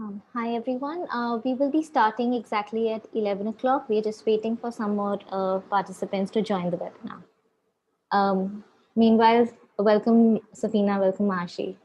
Hi everyone. We will be starting exactly at 11 o'clock. We're just waiting for some more participants to join the webinar. Meanwhile, welcome Safina, welcome Ashi.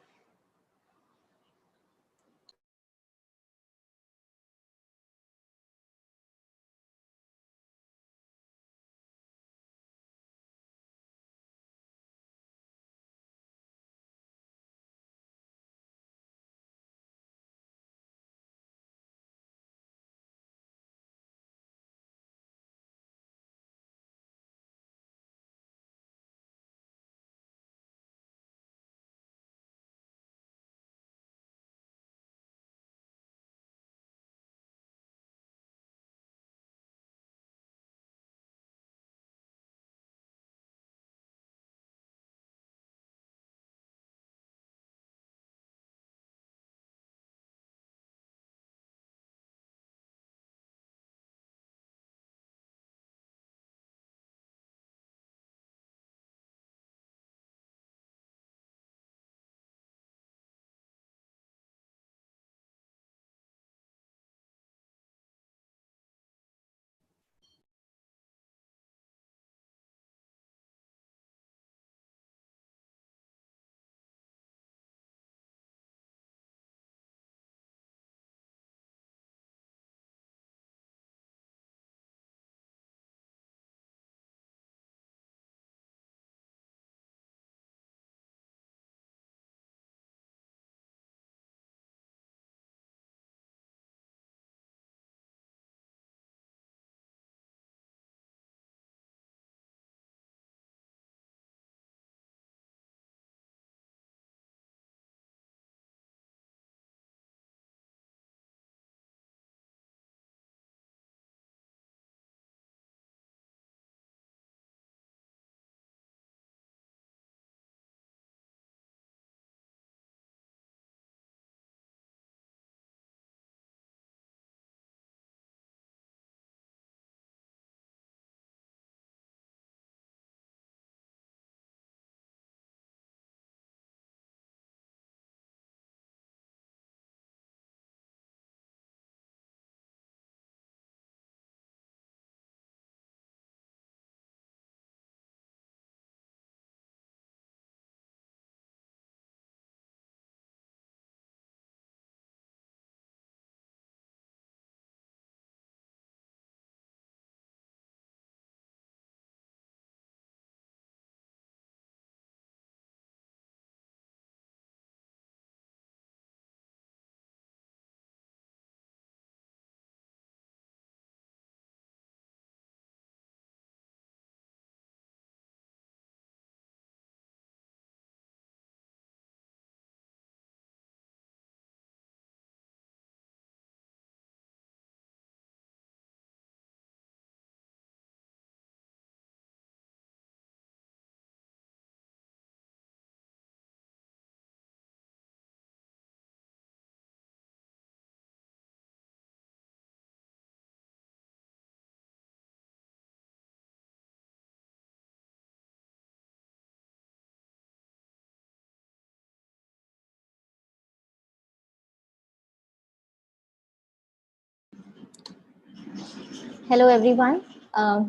Hello everyone.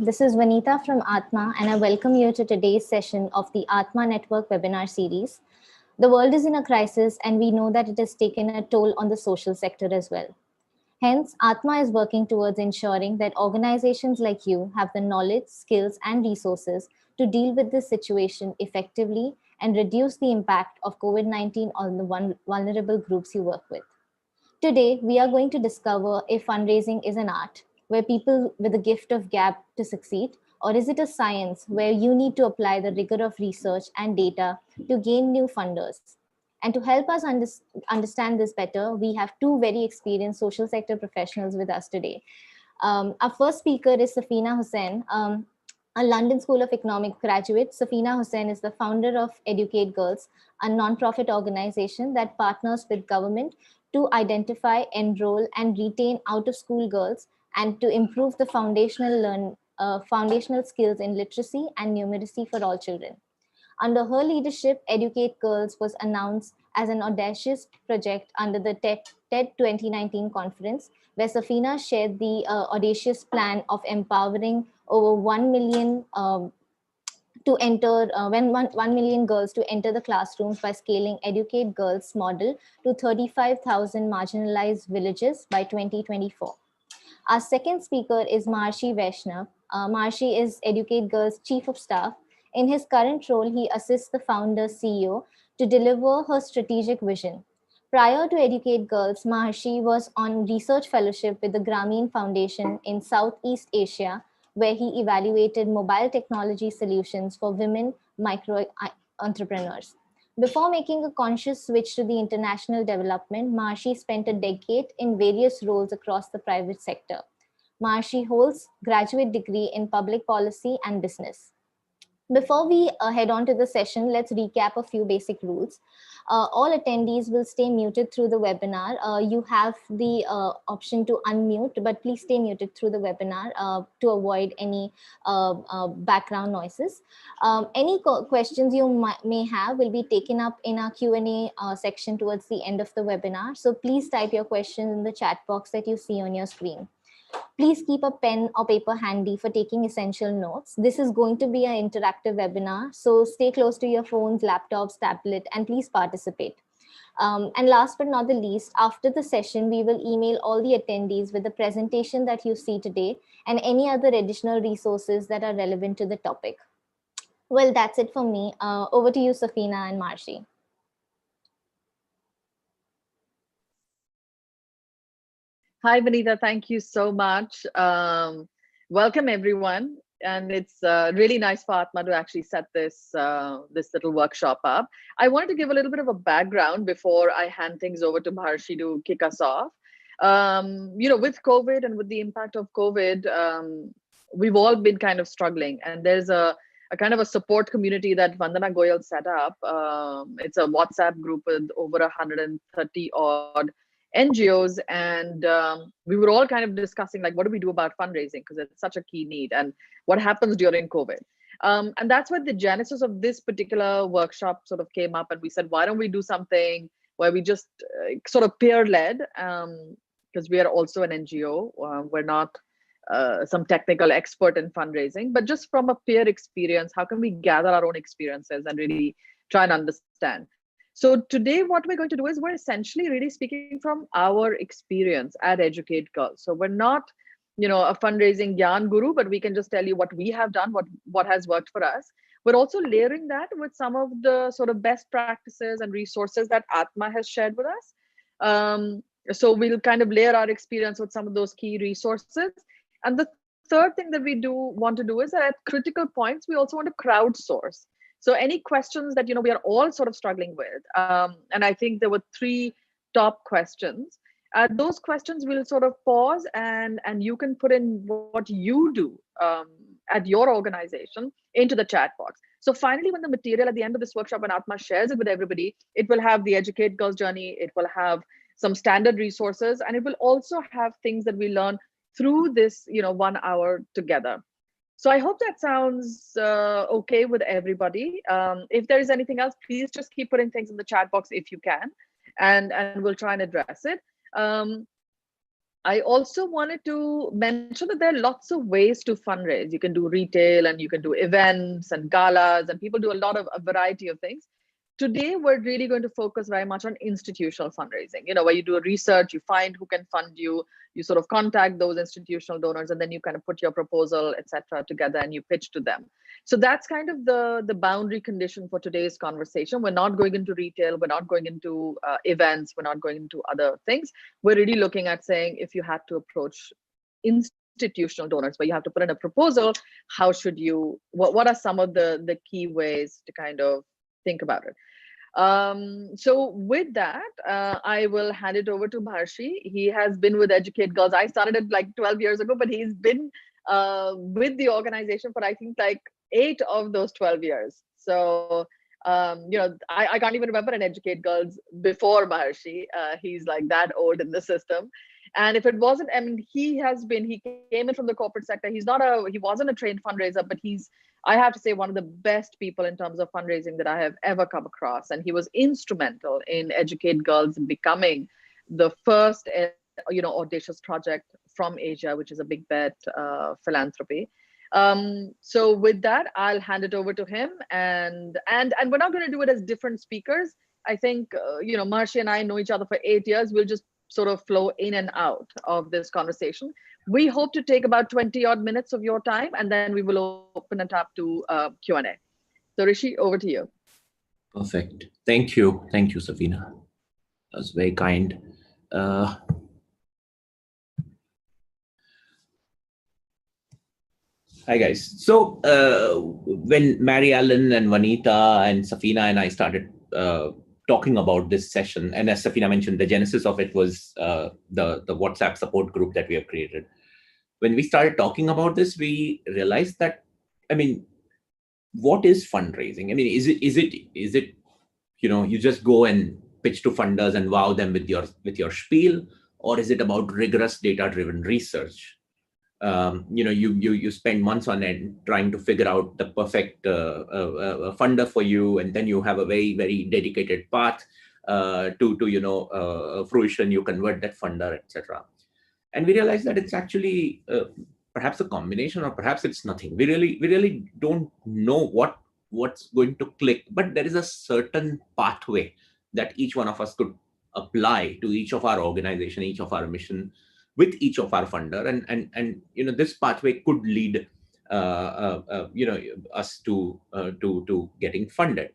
This is Vanita from Atma and I welcome you to today's session of the Atma Network webinar series. The world is in a crisis and we know that it has taken a toll on the social sector as well. Hence, Atma is working towards ensuring that organizations like you have the knowledge, skills, and resources to deal with this situation effectively and reduce the impact of COVID-19 on the vulnerable groups you work with. Today, we are going to discover if fundraising is an art where people with the gift of gab to succeed, or is it a science where you need to apply the rigor of research and data to gain new funders? And to help us understand this better, we have two very experienced social sector professionals with us today. Our first speaker is Safina Hussain, a London School of Economics graduate. Safina Hussain is the founder of Educate Girls, a non-profit organization that partners with government to identify, enroll, and retain out-of-school girls and to improve the foundational skills in literacy and numeracy for all children. Under her leadership, Educate Girls was announced as an audacious project under the TED 2019 conference, where Safina shared the audacious plan of empowering over 1 million to enter 1 million girls to enter the classrooms by scaling Educate Girls model to 35,000 marginalized villages by 2024. Our second speaker is Marshi Vaishnav. Marshi is Educate Girls Chief of Staff. In his current role, he assists the founder CEO to deliver her strategic vision. Prior to Educate Girls, Maharshi was on research fellowship with the Grameen Foundation in Southeast Asia, where he evaluated mobile technology solutions for women micro entrepreneurs. Before making a conscious switch to the international development, Maharshi spent a decade in various roles across the private sector. Maharshi holds graduate degree in public policy and business. Before we head on to the session, let's recap a few basic rules. All attendees will stay muted through the webinar. You have the option to unmute, but please stay muted through the webinar to avoid any background noises. Any questions you may have will be taken up in our Q&A section towards the end of the webinar. So please type your questions in the chat box that you see on your screen. Please keep a pen or paper handy for taking essential notes. This is going to be an interactive webinar, so stay close to your phones, laptops, tablet, and please participate. And last but not the least, after the session, we will email all the attendees with the presentation that you see today and any other additional resources that are relevant to the topic. Well, that's it for me. Over to you, Safina and Marshi. Hi, Vanita. Thank you so much. Welcome, everyone. And it's really nice for Atma to actually set this little workshop up. I wanted to give a little bit of a background before I hand things over to Maharshi to kick us off. With COVID and with the impact of COVID, we've all been kind of struggling. And there's a kind of a support community that Vandana Goyal set up. It's a WhatsApp group with over 130 odd NGOs, and we were all kind of discussing, like, what do we do about fundraising, because it's such a key need, and what happens during COVID. And that's where the genesis of this particular workshop sort of came up, and we said, why don't we do something where we just sort of peer-led, because we are also an NGO. We're not some technical expert in fundraising, but just from a peer experience, how can we gather our own experiences and really try and understand? So today, what we're going to do is we're essentially really speaking from our experience at Educate Girls. So we're not, a fundraising Gyan guru, but we can just tell you what we have done, what has worked for us. We're also layering that with some of the sort of best practices and resources that Atma has shared with us. So we'll kind of layer our experience with some of those key resources. And the third thing that we want to do is that at critical points, we also want to crowdsource. So any questions that, we are all sort of struggling with, and I think there were 3 top questions. Those questions we'll sort of pause and you can put in what you do at your organization into the chat box. So finally, when the material at the end of this workshop, when Atma shares it with everybody, it will have the Educate Girls journey, it will have some standard resources, and it will also have things that we learn through this, 1 hour together. So I hope that sounds okay with everybody. If there is anything else, please just keep putting things in the chat box if you can, and we'll try and address it. I also wanted to mention that there are lots of ways to fundraise. You can do retail, and you can do events and galas, and people do a variety of things. Today, we're really going to focus very much on institutional fundraising, where you do a research, you find who can fund you, you sort of contact those institutional donors, and then you kind of put your proposal, etc., together and you pitch to them. So that's kind of the boundary condition for today's conversation. We're not going into retail, we're not going into events, we're not going into other things. We're really looking at saying, if you had to approach institutional donors, where you have to put in a proposal, how should you, what are some of the key ways to kind of think about it? So with that, I will hand it over to Maharshi. He has been with Educate Girls. I started it like 12 years ago, but he's been with the organization for, I think, like 8 of those 12 years. So, I can't even remember an Educate Girls before Maharshi. He's like that old in the system. And if it wasn't, he came in from the corporate sector. He wasn't a trained fundraiser, but I have to say, one of the best people in terms of fundraising that I have ever come across. And he was instrumental in Educate Girls becoming the first audacious project from Asia, which is a big bet philanthropy. So with that, I'll hand it over to him, and we're not going to do it as different speakers. I think Maharshi and I know each other for 8 years. We'll just sort of flow in and out of this conversation. We hope to take about 20 odd minutes of your time, and then we will open it up to Q&A. So Rishi, over to you. Perfect. Thank you, Safina. That was very kind. Hi guys. So when Mary Ellen and Vanita and Safina and I started talking about this session, and as Safina mentioned, the genesis of it was the WhatsApp support group that we have created. When we started talking about this, we realized that, I mean, what is fundraising? I mean, is it you just go and pitch to funders and wow them with your spiel, or is it about rigorous data-driven research? You spend months on end trying to figure out the perfect funder for you, and then you have a very, very dedicated path to fruition. You convert that funder, etc. And we realized that it's actually perhaps a combination, or perhaps it's nothing. We really don't know what's going to click, but there is a certain pathway that each one of us could apply to each of our organization, each of our mission, with each of our funder, and this pathway could lead us to getting funded.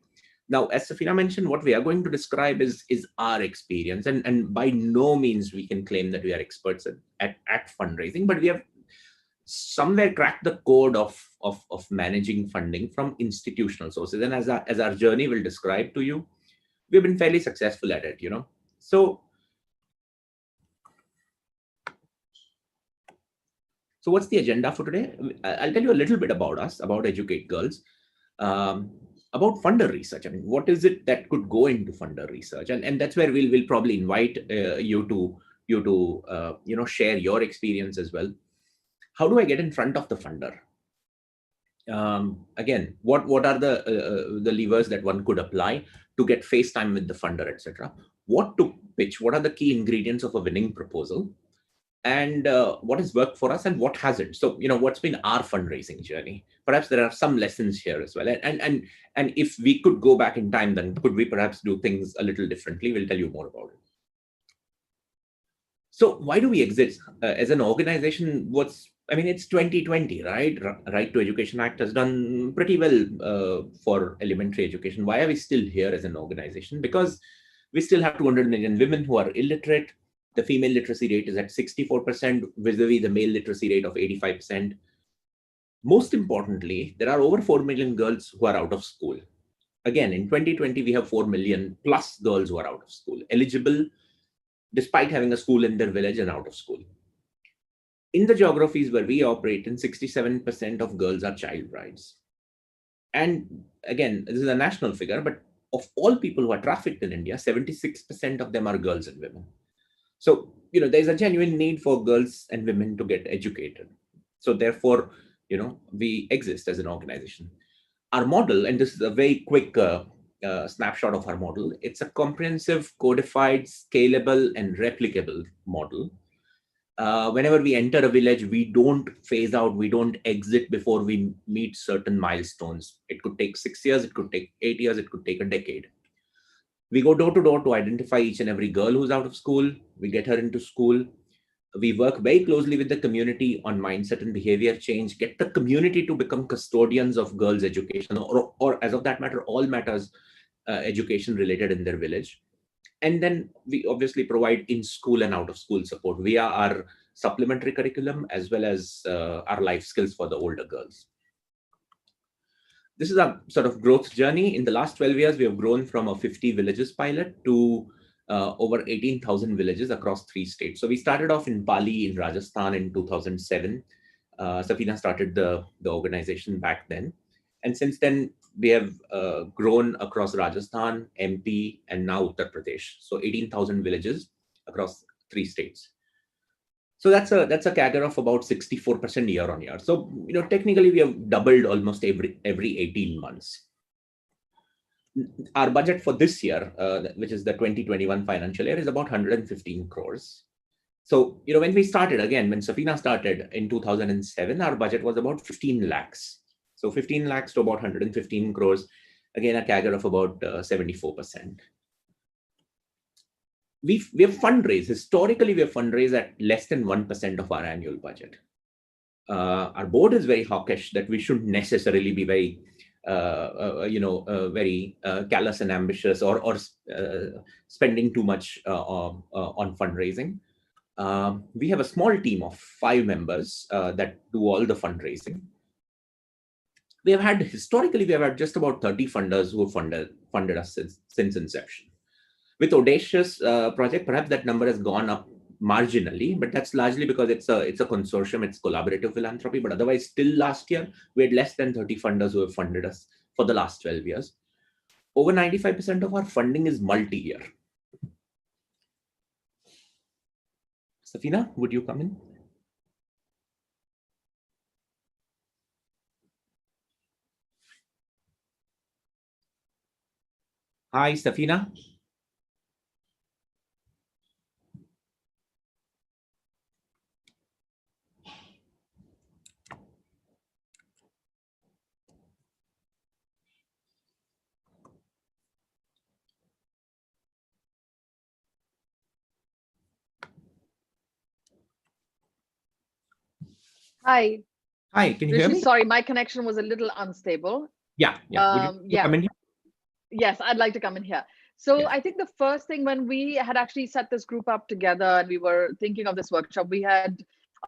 Now, as Safina mentioned, what we are going to describe is our experience, and by no means we can claim that we are experts at fundraising, but we have somewhere cracked the code of managing funding from institutional sources. And as our journey will describe to you, we've been fairly successful at it, So what's the agenda for today? I'll tell you a little bit about us, about Educate Girls, about funder research. I mean, what is it that could go into funder research? And that's where we'll probably invite you to share your experience as well. How do I get in front of the funder? Again, what are the levers that one could apply to get face time with the funder, etc.? What to pitch? What are the key ingredients of a winning proposal? And what has worked for us and what hasn't? So, what's been our fundraising journey? Perhaps there are some lessons here as well. And if we could go back in time, then could we perhaps do things a little differently? We'll tell you more about it. So why do we exist as an organization? It's 2020, right? Right to Education Act has done pretty well for elementary education. Why are we still here as an organization? Because we still have 200 million women who are illiterate. The female literacy rate is at 64%, vis-a-vis the male literacy rate of 85%. Most importantly, there are over 4 million girls who are out of school. Again, in 2020, we have 4 million plus girls who are out of school, eligible despite having a school in their village and out of school. In the geographies where we operate in, 67% of girls are child brides. And again, this is a national figure, but of all people who are trafficked in India, 76% of them are girls and women. So, there's a genuine need for girls and women to get educated. So therefore, we exist as an organization. Our model, and this is a very quick snapshot of our model, it's a comprehensive, codified, scalable, and replicable model. Whenever we enter a village, we don't phase out, we don't exit before we meet certain milestones. It could take 6 years, it could take 8 years, it could take a decade. We go door to door to identify each and every girl who's out of school. We get her into school. We work very closely with the community on mindset and behavior change, get the community to become custodians of girls' education, or as of that matter, all matters education related in their village. And then we obviously provide in-school and out-of-school support via our supplementary curriculum, as well as our life skills for the older girls. This is a sort of growth journey. In the last 12 years, we have grown from a 50 villages pilot to over 18,000 villages across 3 states. So we started off in Bali in Rajasthan in 2007. Safina started the organization back then. And since then, we have grown across Rajasthan, MP, and now Uttar Pradesh. So 18,000 villages across 3 states. So that's a CAGR of about 64% year on year. So technically we have doubled almost every 18 months. our budget for this year, which is the 2021 financial year, is about 115 crores. So, when we started, again, when Safina started in 2007, our budget was about 15 lakhs. So 15 lakhs to about 115 crores, again, a CAGR of about 74%. We have fundraised, historically, we have fundraised at less than 1% of our annual budget. Our board is very hawkish that we shouldn't necessarily be very, very callous and ambitious or spending too much on fundraising. We have a small team of 5 members that do all the fundraising. Historically, we have had just about 30 funders who have funded us since inception. With Audacious project, perhaps that number has gone up marginally, but that's largely because it's a consortium, it's collaborative philanthropy. But otherwise, still last year, we had less than 30 funders who have funded us for the last 12 years. Over 95% of our funding is multi-year. Safina, would you come in? Hi, Safina. Hi. Hi, can you hear me? Sorry, my connection was a little unstable. Yeah. Would you come in here? Yes, I'd like to come in here. So Yeah. I think the first thing, when we had actually set this group up together and we were thinking of this workshop, we had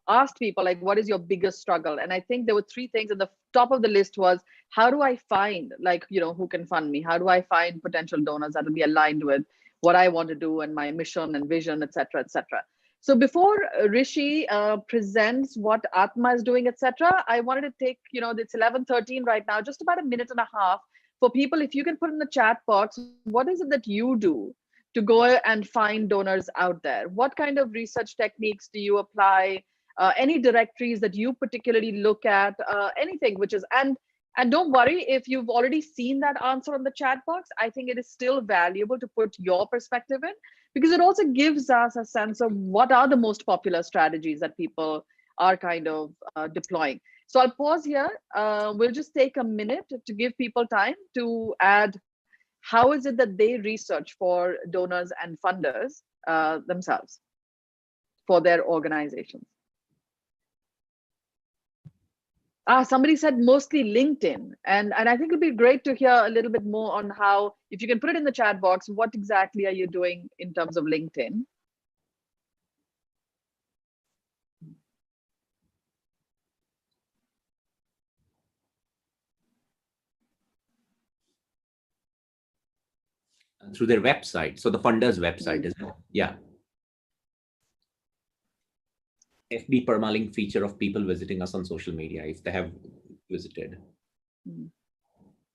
asked people, like, what is your biggest struggle? And I think there were 3 things. And the top of the list was, how do I find, who can fund me? How do I find potential donors that will be aligned with what I want to do and my mission and vision, et cetera, et cetera. So before Rishi presents what Atma is doing, et cetera, I wanted to take, it's 11:13 right now, just about a minute and a half for people. If you can put in the chat box, what is it that you do to go and find donors out there? What kind of research techniques do you apply? Any directories that you particularly look at, anything which is, and don't worry if you've already seen that answer on the chat box. I think it is still valuable to put your perspective in, because it also gives us a sense of what are the most popular strategies that people are kind of deploying. So I'll pause here. We'll just take a minute to give people time to add how is it that they research for donors and funders themselves for their organizations. Somebody said mostly LinkedIn. And I think it'd be great to hear a little bit more on how, if you can put it in the chat box, what exactly are you doing in terms of LinkedIn? Through their website. So the funders' website is, yeah. FB permalink feature of people visiting us on social media if they have visited.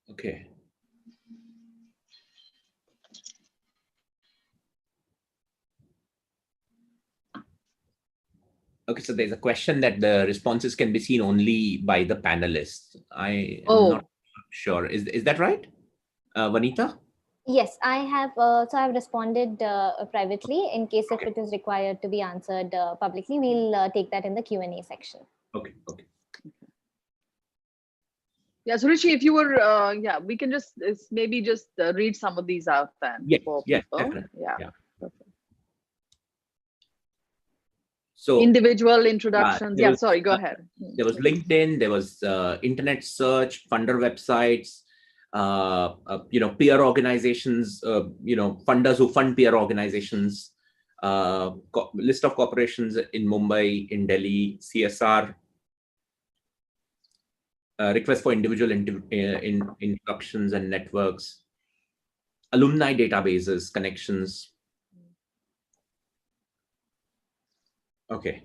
Okay. Okay, so there's a question that the responses can be seen only by the panelists. I am not sure. Is that right, Vanita? Yes, I have. So I've responded privately. In case if it is required to be answered publicly, we'll take that in the Q&A section. Okay. Yeah, so Rishi, if you were, we can just maybe just read some of these out then. Yeah, definitely. Yeah. Perfect. So individual introductions. Sorry, go ahead. There was LinkedIn, there was internet search, funder websites, peer organizations, funders who fund peer organizations, list of corporations in Mumbai, in Delhi, CSR, request for individual introductions and networks, alumni databases, connections. Okay.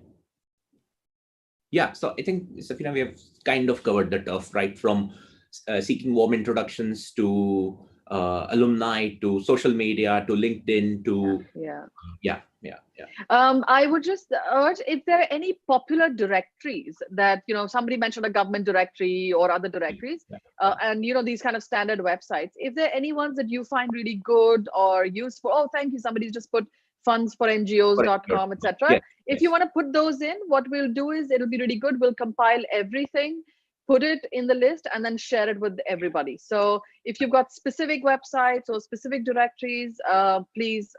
Yeah, so I think, Safina, we have kind of covered the turf, right? From seeking warm introductions to alumni, to social media, to LinkedIn, to I would just urge, if there are any popular directories that, somebody mentioned a government directory or other directories, and, these kind of standard websites, if there are any ones that you find really good or useful, oh, thank you, somebody's just put fundsforngos.com, etc. If you want to put those in, what we'll do is, it'll be really good. We'll compile everything, put it in the list, and then share it with everybody. So if you've got specific websites or specific directories, please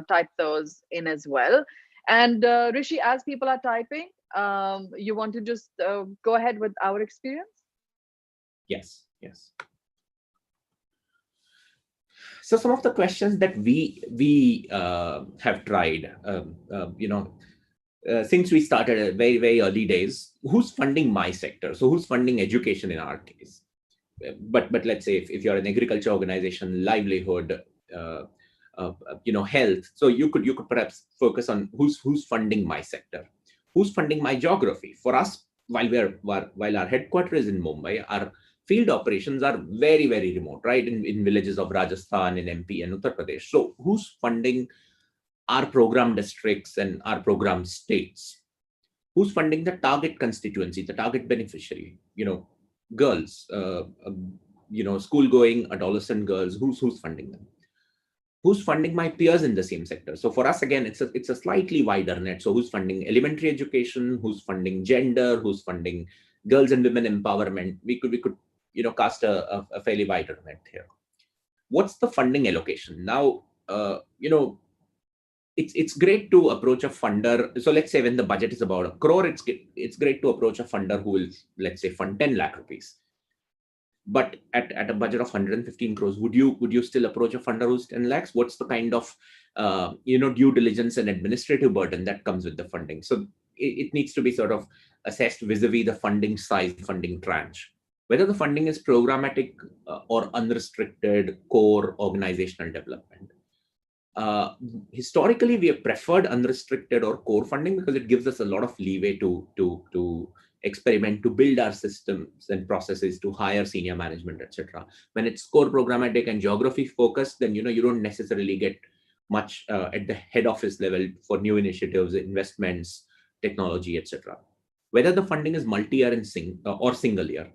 type those in as well. And Rishi, as people are typing, you want to just go ahead with our experience? Yes. So some of the questions that we have tried, since we started very, very early days, who's funding my sector? So who's funding education in our case? But let's say if you're an agriculture organization, livelihood, health. So you could perhaps focus on who's funding my sector, who's funding my geography. For us, while our headquarters is in Mumbai, our field operations are very, very remote, right? In villages of Rajasthan, in MP and Uttar Pradesh. So who's funding our program districts and our program states? Who's funding the target constituency, the target beneficiary? Girls, school-going adolescent girls. Who's funding them? Who's funding my peers in the same sector? So for us, again, it's a slightly wider net. So who's funding elementary education? Who's funding gender? Who's funding girls and women empowerment? We could cast a fairly wider net here. What's the funding allocation? Now, it's great to approach a funder. So let's say when the budget is about 1 crore, it's great to approach a funder who will, let's say, fund 10 lakh rupees. But at a budget of 115 crores, would you still approach a funder who's 10 lakhs? What's the kind of due diligence and administrative burden that comes with the funding? So it needs to be sort of assessed vis-a-vis the funding size, funding tranche, whether the funding is programmatic or unrestricted core organizational development. Historically, we have preferred unrestricted or core funding because it gives us a lot of leeway to experiment, to build our systems and processes, to hire senior management, etc. When it's core programmatic and geography focused, then you don't necessarily get much at the head office level for new initiatives, investments, technology, etc. Whether the funding is multi-year or single year,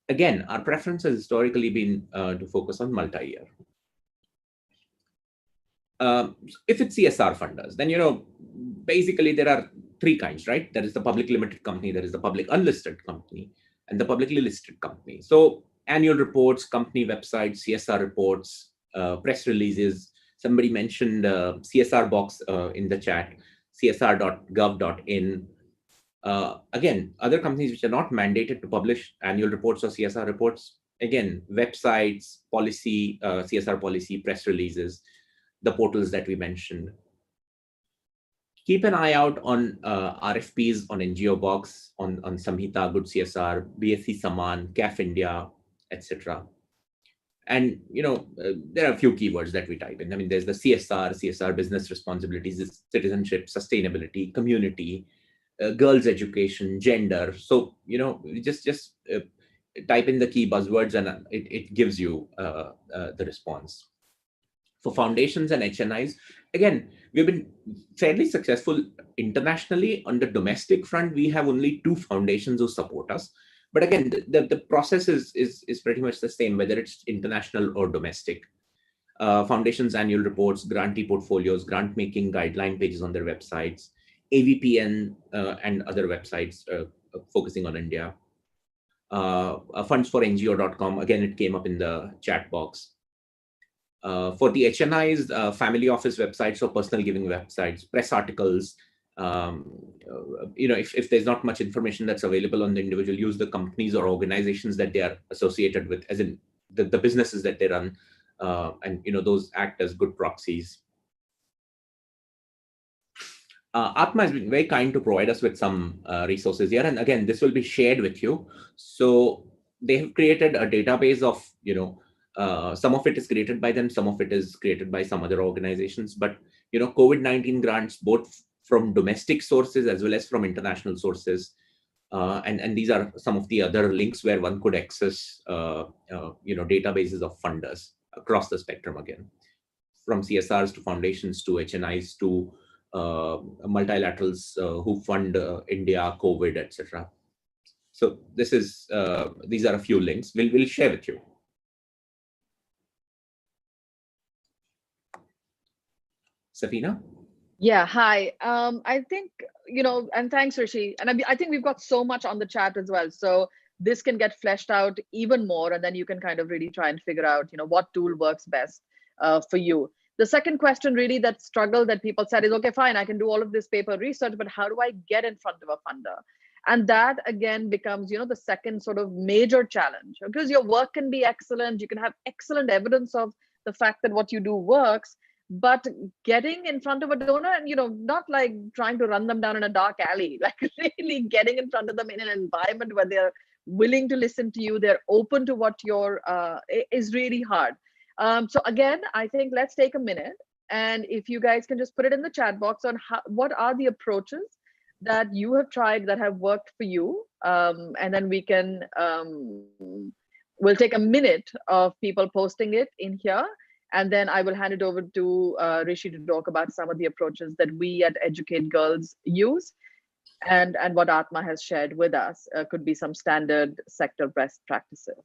again, our preference has historically been to focus on multi-year. If it's CSR funders, then basically there are three kinds, right? There is the public limited company, there is the public unlisted company, and the publicly listed company. So annual reports, company websites, CSR reports, press releases. Somebody mentioned CSR box in the chat, csr.gov.in. Again, other companies which are not mandated to publish annual reports or CSR reports, again, websites, policy, CSR policy, press releases, the portals that we mentioned. Keep an eye out on RFPs on NGO Box, on Samhita, Good CSR, BSc Saman, CAF India, etc. And there are a few keywords that we type in. I mean, there's the CSR business responsibilities, citizenship, sustainability, community, girls' education, gender. So just type in the key buzzwords, and it gives you the response. For foundations and HNIs, again, we've been fairly successful internationally. On the domestic front, we have only 2 foundations who support us. But again, the process is pretty much the same, whether it's international or domestic. Foundations' annual reports, grantee portfolios, grant making guideline pages on their websites, AVPN and other websites focusing on India. FundsforNGO.com, again, it came up in the chat box. For the HNIs, family office websites or personal giving websites, press articles. If there's not much information that's available on the individual, use the companies or organizations that they are associated with, as in the businesses that they run, and those act as good proxies. Atma has been very kind to provide us with some resources here, and again, this will be shared with you. So they have created a database of some of it is created by them, some of it is created by some other organizations. But COVID-19 grants, both from domestic sources as well as from international sources, and these are some of the other links where one could access databases of funders across the spectrum, again, from CSRs to foundations to HNIs to multilaterals who fund India, COVID, etc. So this is these are a few links. We'll share with you. Safina? Yeah, hi. I think, and thanks, Rishi. And I think we've got so much on the chat as well. So this can get fleshed out even more, and then you can kind of really try and figure out, what tool works best for you. The second question, really, that struggle that people said is, okay, fine, I can do all of this paper research, but how do I get in front of a funder? And that again becomes, the second sort of major challenge, because your work can be excellent. You can have excellent evidence of the fact that what you do works, but getting in front of a donor and, not like trying to run them down in a dark alley, like really getting in front of them in an environment where they're willing to listen to you, they're open to what you're, is really hard. So again, I think let's take a minute, and if you guys can just put it in the chat box on what are the approaches that you have tried that have worked for you, and then we can, we'll take a minute of people posting it in here, and then I will hand it over to Rishi to talk about some of the approaches that we at Educate Girls use, and what Atma has shared with us could be some standard sector best practices.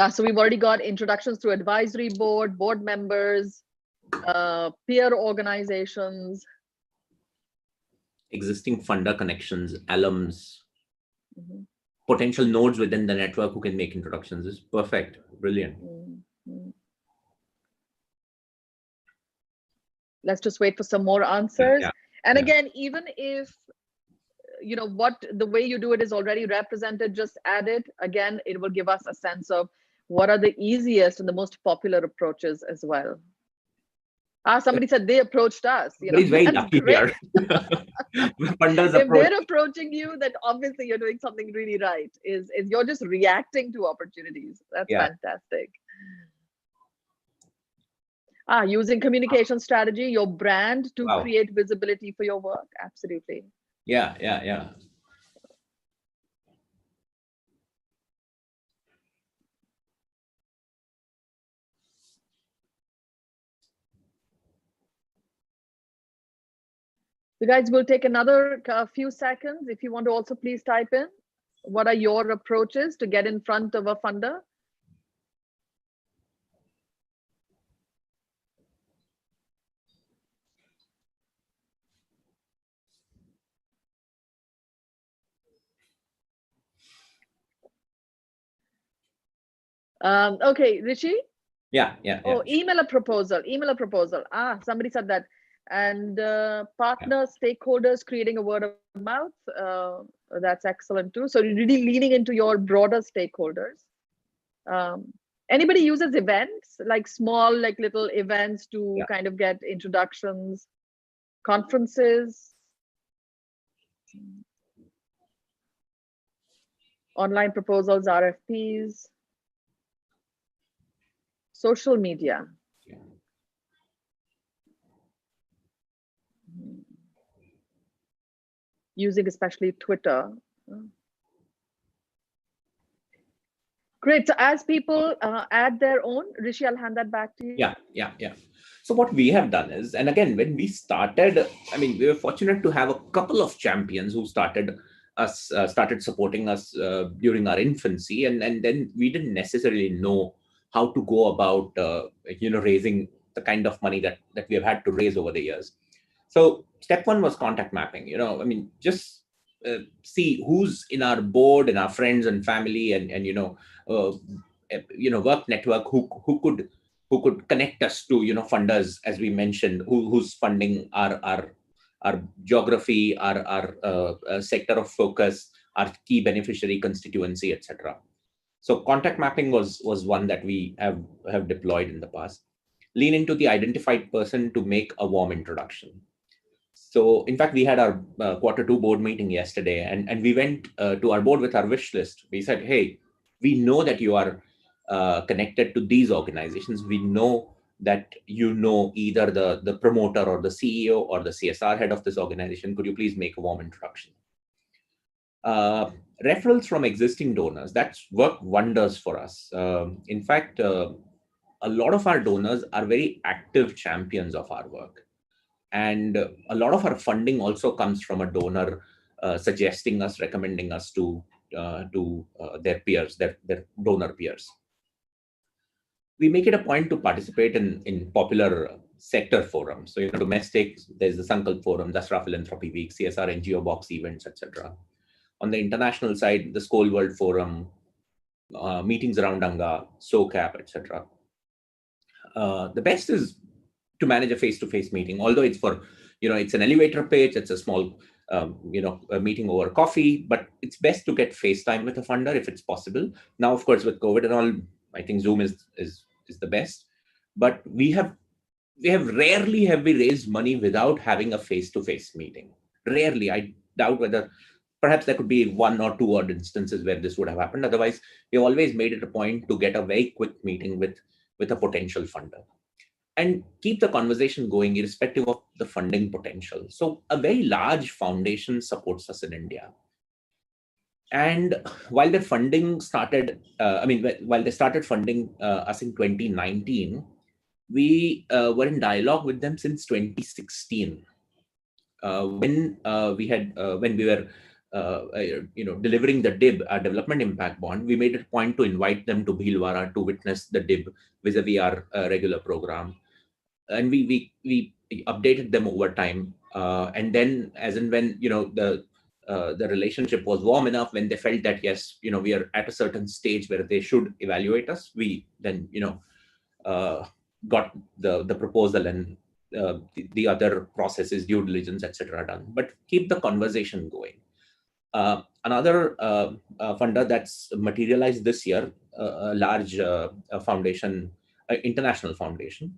So we've already got introductions to advisory board, board members, peer organizations, existing funder connections, alums, potential nodes within the network who can make introductions. Is perfect, brilliant. Let's just wait for some more answers. Yeah. And again, even if what the way you do it is already represented, just add it. Again, it will give us a sense of what are the easiest and the most popular approaches as well. Somebody said they approached us. He's very lucky here. If they're approaching you, then obviously you're doing something really right. Is you're just reacting to opportunities. That's fantastic. Using communication strategy, your brand to create visibility for your work. Absolutely. Yeah. You guys will take another few seconds. If you want to also please type in, what are your approaches to get in front of a funder? Okay, Rishi? Yeah. Oh, email a proposal. Somebody said that. And partner stakeholders creating a word of mouth. That's excellent too. So really leaning into your broader stakeholders. Anybody uses events, like small, like little events to kind of get introductions, conferences, online proposals, RFPs, social media. Using especially Twitter. Great. So as people add their own, Rishi, I'll hand that back to you. Yeah. So what we have done is, and again, when we started, I mean, we were fortunate to have a couple of champions who started supporting us during our infancy, and then we didn't necessarily know how to go about raising the kind of money that we have had to raise over the years. So step one was contact mapping. Just see who's in our board and our friends and family and work network who could connect us to funders, as we mentioned, who's funding our geography, our sector of focus, our key beneficiary constituency, etc. So contact mapping was one that we have deployed in the past. Lean into the identified person to make a warm introduction. So in fact, we had our Q2 board meeting yesterday, and we went to our board with our wish list. We said, hey, we know that you are connected to these organizations. We know that either the promoter or the CEO or the CSR head of this organization. Could you please make a warm introduction? Referrals from existing donors, that's worked wonders for us. In fact, a lot of our donors are very active champions of our work. And a lot of our funding also comes from a donor suggesting us, recommending us to their peers, their donor peers. We make it a point to participate in popular sector forums. So, domestic, there's the Sankalp Forum, Dasra Philanthropy Week, CSR NGO box events, etc. On the international side, the Skoll World Forum, meetings around Anga, SOCAP, etc. The best is to manage a face-to-face meeting, although it's for, it's an elevator pitch, it's a small, a meeting over coffee, but it's best to get FaceTime with a funder if it's possible. Now, of course, with COVID and all, I think Zoom is the best. But we have rarely have we raised money without having a face-to-face meeting. Rarely. I doubt whether perhaps there could be one or two odd instances where this would have happened. Otherwise, we always made it a point to get a very quick meeting with a potential funder and keep the conversation going irrespective of the funding potential. So a very large foundation supports us in India. And while their funding started, while they started funding us in 2019, we were in dialogue with them since 2016. When we were delivering the DIB, our development impact bond, we made it a point to invite them to Bhilwara to witness the DIB vis-a-vis our regular program. And we updated them over time. And then as and when, the relationship was warm enough, when they felt that, yes, we are at a certain stage where they should evaluate us, we then, got the proposal and the other processes, due diligence, etc. done. But keep the conversation going. Another funder that's materialized this year, a large foundation, international foundation.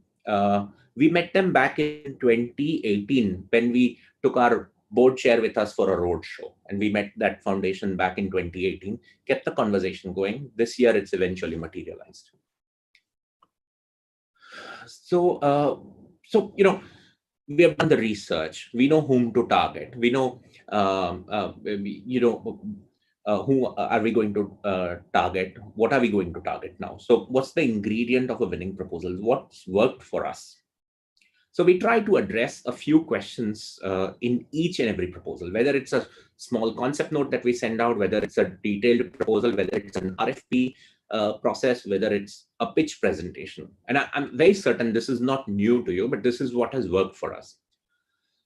We met them back in 2018 when we took our board chair with us for a roadshow, and we met that foundation back in 2018, kept the conversation going. This year, it's eventually materialized. So, we have done the research. We know whom to target. We know, who are we going to target? What are we going to target now? So what's the ingredient of a winning proposal? What's worked for us? So we try to address a few questions in each and every proposal, whether it's a small concept note that we send out, whether it's a detailed proposal, whether it's an RFP process, whether it's a pitch presentation. And I'm very certain this is not new to you, but this is what has worked for us.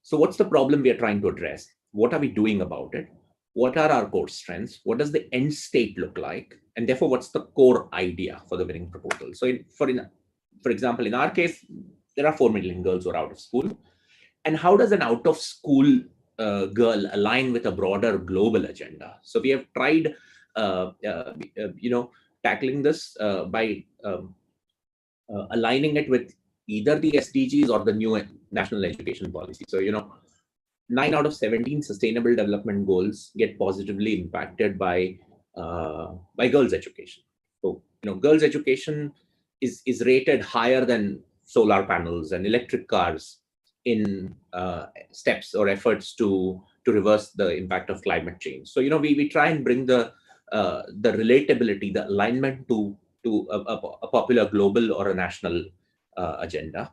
So what's the problem we are trying to address? What are we doing about it? What are our core strengths? What does the end state look like? And therefore, what's the core idea for the winning proposal? So for example, in our case, there are 4 million girls who are out of school. And how does an out of school girl align with a broader global agenda? So we have tried, tackling this by aligning it with either the SDGs or the new national education policy. So, 9 out of 17 sustainable development goals get positively impacted by girls' education. So, girls' education is rated higher than solar panels and electric cars in steps or efforts to reverse the impact of climate change. So, we try and bring the relatability, the alignment to a popular global or a national agenda.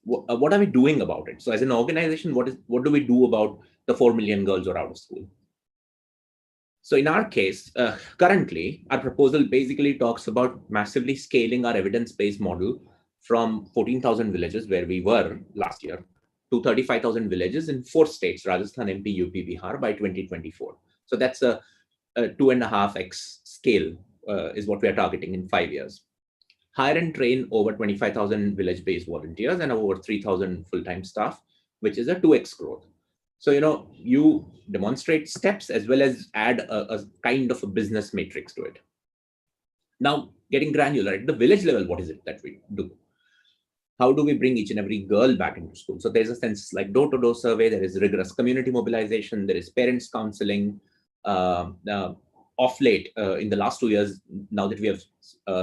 What are we doing about it? So as an organization, what do we do about the 4 million girls who are out of school? So in our case, currently, our proposal basically talks about massively scaling our evidence-based model from 14,000 villages where we were last year to 35,000 villages in 4 states, Rajasthan, MP, UP, Bihar by 2024. So that's a 2.5x scale is what we are targeting in 5 years. Hire and train over 25,000 village-based volunteers and over 3,000 full-time staff, which is a 2x growth. So, you demonstrate steps as well as add a kind of a business matrix to it. Now, getting granular at the village level, what is it that we do? How do we bring each and every girl back into school? So there's a sense like door-to-door survey, there is rigorous community mobilization, there is parents counseling. Off late, in the last 2 years, now that we have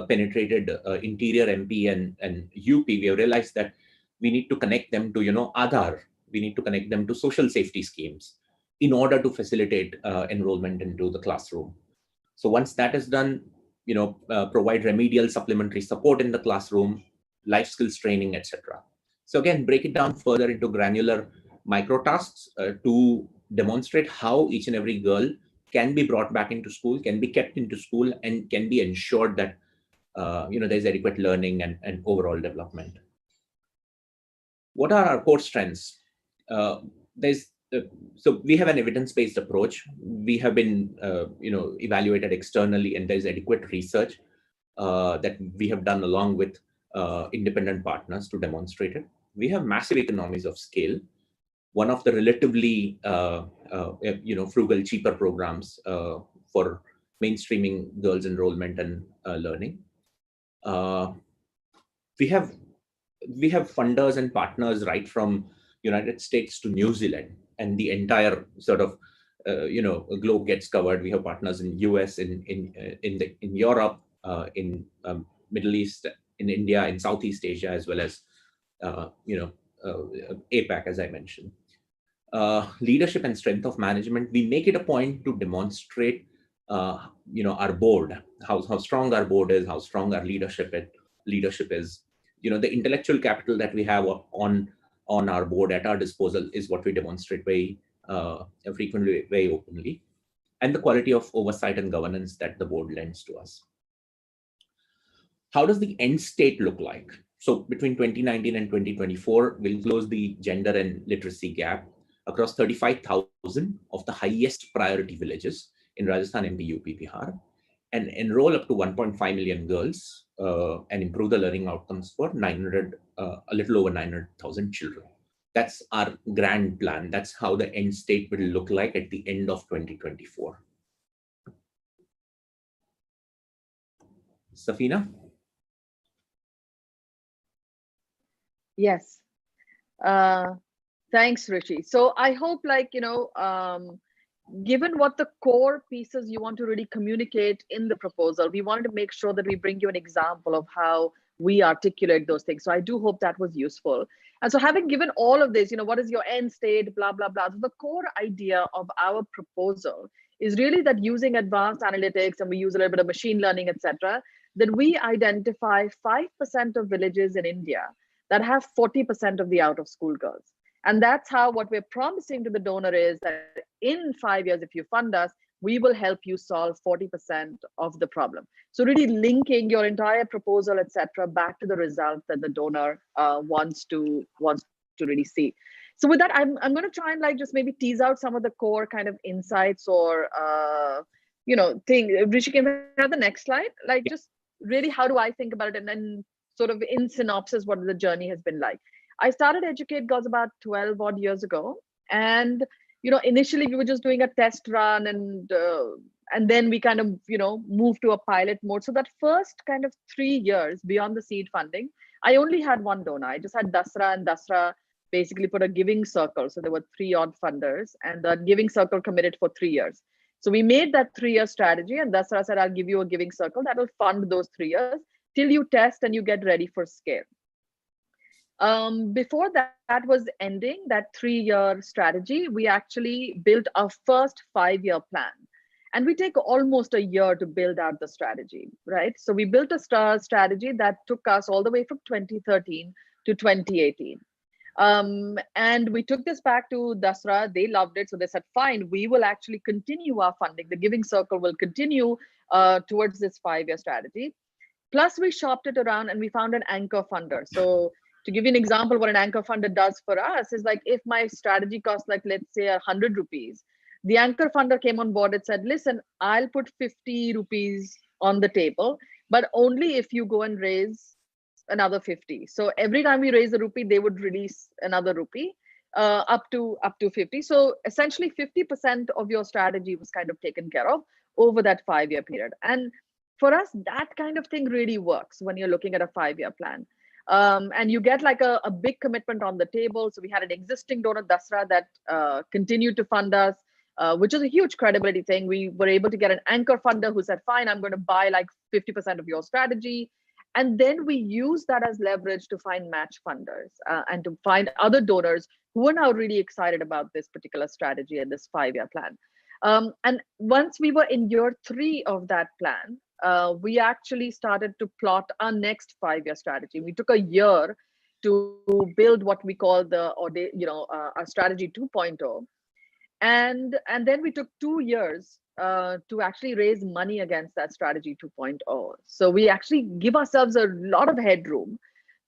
penetrated interior MP and UP, we have realized that we need to connect them to, Aadhaar. We need to connect them to social safety schemes. in order to facilitate enrollment into the classroom. So once that is done, provide remedial supplementary support in the classroom, life skills training, etc. So again, break it down further into granular micro tasks to demonstrate how each and every girl can be brought back into school, can be kept into school, and can be ensured that there's adequate learning and overall development. What are our core strengths? So we have an evidence-based approach. We have been evaluated externally, and there's adequate research that we have done along with independent partners to demonstrate it. We have massive economies of scale. One of the relatively frugal, cheaper programs for mainstreaming girls' enrollment and learning. We have funders and partners right from United States to New Zealand, and the entire sort of globe gets covered. We have partners in US, in Europe, in Middle East, in India, in Southeast Asia, as well as APAC, as I mentioned. Leadership and strength of management. We make it a point to demonstrate our board, how strong our board is, how strong our leadership is. The intellectual capital that we have on our board at our disposal is what we demonstrate very frequently, very openly, and the quality of oversight and governance that the board lends to us. How does the end state look like? So between 2019 and 2024, we'll close the gender and literacy gap across 35,000 of the highest priority villages in Rajasthan, MP, UP, Bihar, and enroll up to 1.5 million girls and improve the learning outcomes for a little over 900,000 children. That's our grand plan. That's how the end state will look like at the end of 2024. Safina? Yes. Thanks, Rishi. So I hope, given what the core pieces you want to really communicate in the proposal, we wanted to make sure that we bring you an example of how we articulate those things. So I do hope that was useful. And so having given all of this, what is your end state, blah, blah, blah. So the core idea of our proposal is really that using advanced analytics, and we use a little bit of machine learning, etc., that we identify 5% of villages in India that have 40% of the out of school girls. And that's how what we're promising to the donor is that in 5 years, if you fund us, we will help you solve 40% of the problem. So really linking your entire proposal, etc., back to the result that the donor wants to really see. So with that, I'm going to try and just maybe tease out some of the core kind of insights or thing. Rishi, can we have the next slide? Just really, how do I think about it, and then sort of in synopsis, what the journey has been like. I started Educate Girls about 12 odd years ago, and initially we were just doing a test run, and then we kind of moved to a pilot mode. So that first kind of 3 years beyond the seed funding, I only had one donor. I just had Dasra, and Dasra basically put a giving circle. So there were 3 odd funders, and the giving circle committed for 3 years. So we made that 3-year strategy, and Dasra said, I'll give you a giving circle that will fund those 3 years till you test and you get ready for scale. Before that was ending, that 3-year strategy, we actually built our first 5-year plan. And we take almost a year to build out the strategy, right? So we built a strategy that took us all the way from 2013 to 2018. And we took this back to Dasra. They loved it. So they said, fine, we will actually continue our funding. The Giving Circle will continue towards this 5-year strategy. Plus, we shopped it around and we found an anchor funder. So to give you an example, what an anchor funder does for us is if my strategy costs let's say 100 rupees, the anchor funder came on board and said, listen, I'll put 50 rupees on the table, but only if you go and raise another 50. So every time we raise a rupee, they would release another rupee up to 50. So essentially 50% of your strategy was kind of taken care of over that 5-year period. And for us, that kind of thing really works when you're looking at a 5-year plan. And you get a big commitment on the table. So we had an existing donor, Dasra, that continued to fund us, which is a huge credibility thing. We were able to get an anchor funder who said, fine, I'm going to buy 50% of your strategy. And then we use that as leverage to find match funders and to find other donors who are now really excited about this particular strategy and this 5-year plan. And once we were in year 3 of that plan, we actually started to plot our next 5-year strategy. We took a year to build what we call our strategy 2.0. And then we took 2 years to actually raise money against that strategy 2.0. So we actually give ourselves a lot of headroom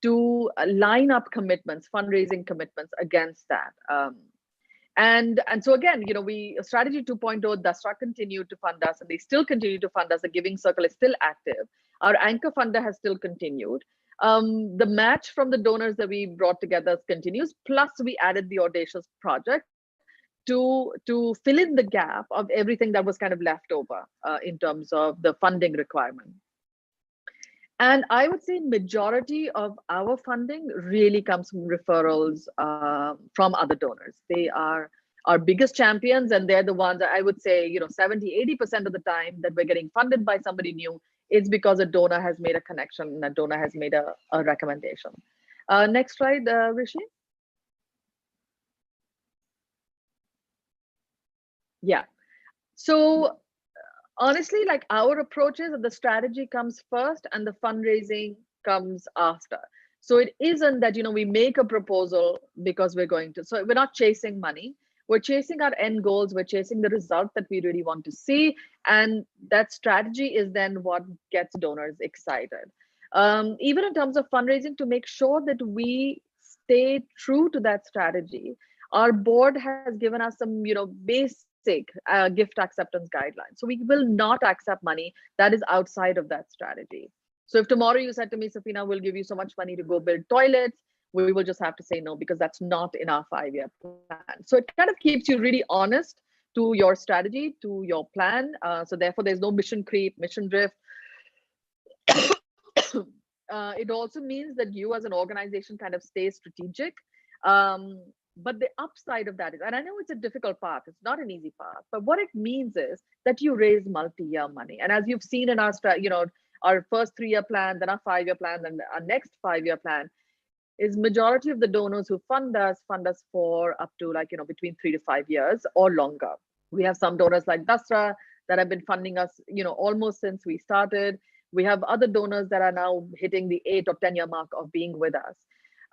to line up commitments, fundraising commitments against that. And so again, strategy 2.0, Dasra continued to fund us, and they still continue to fund us. The Giving Circle is still active. Our anchor funder has still continued. The match from the donors that we brought together continues. Plus, we added the Audacious project to fill in the gap of everything that was kind of left over in terms of the funding requirement. And I would say majority of our funding really comes from referrals from other donors. They are our biggest champions, and they're the ones that I would say, 70-80% of the time that we're getting funded by somebody new is because a donor has made a connection and a donor has made a recommendation. Next slide, Rishi. Yeah. So honestly, like our approach is that the strategy comes first and the fundraising comes after. So it isn't that, we make a proposal because we're going to, so we're not chasing money. We're chasing our end goals. We're chasing the result that we really want to see. And that strategy is then what gets donors excited. Even in terms of fundraising, to make sure that we stay true to that strategy, our board has given us some, basic gift acceptance guidelines. So we will not accept money that is outside of that strategy. So if tomorrow you said to me, Safina, we'll give you so much money to go build toilets, we will just have to say no, because that's not in our 5-year plan. So it kind of keeps you really honest to your strategy, to your plan. So therefore, there's no mission creep, mission drift. It also means that you as an organization kind of stay strategic. But the upside of that is, and I know it's a difficult path, it's not an easy path, but what it means is that you raise multi-year money. And as you've seen in our, our first 3-year plan, then our 5-year plan, then our next 5-year plan, is majority of the donors who fund us for up to between 3 to 5 years or longer. We have some donors like Dasra that have been funding us, almost since we started. We have other donors that are now hitting the 8 or 10-year mark of being with us.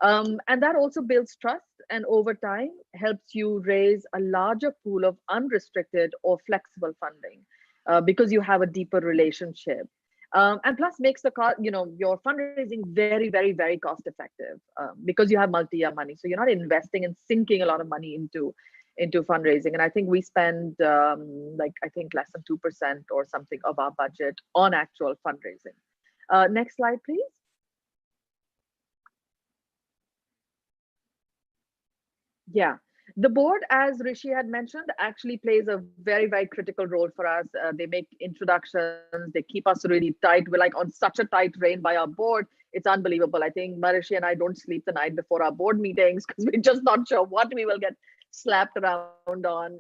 And that also builds trust, and over time helps you raise a larger pool of unrestricted or flexible funding because you have a deeper relationship. And plus makes the your fundraising very, very, very cost effective because you have multi-year money. So you're not investing and sinking a lot of money into fundraising. And I think we spend I think less than 2% or something of our budget on actual fundraising. Next slide, please. Yeah, the board, as Rishi had mentioned, actually plays a very, very critical role for us. They make introductions, they keep us really tight. We're like on such a tight rein by our board. It's unbelievable. I think Marishi and I don't sleep the night before our board meetings because we're just not sure what we will get slapped around on.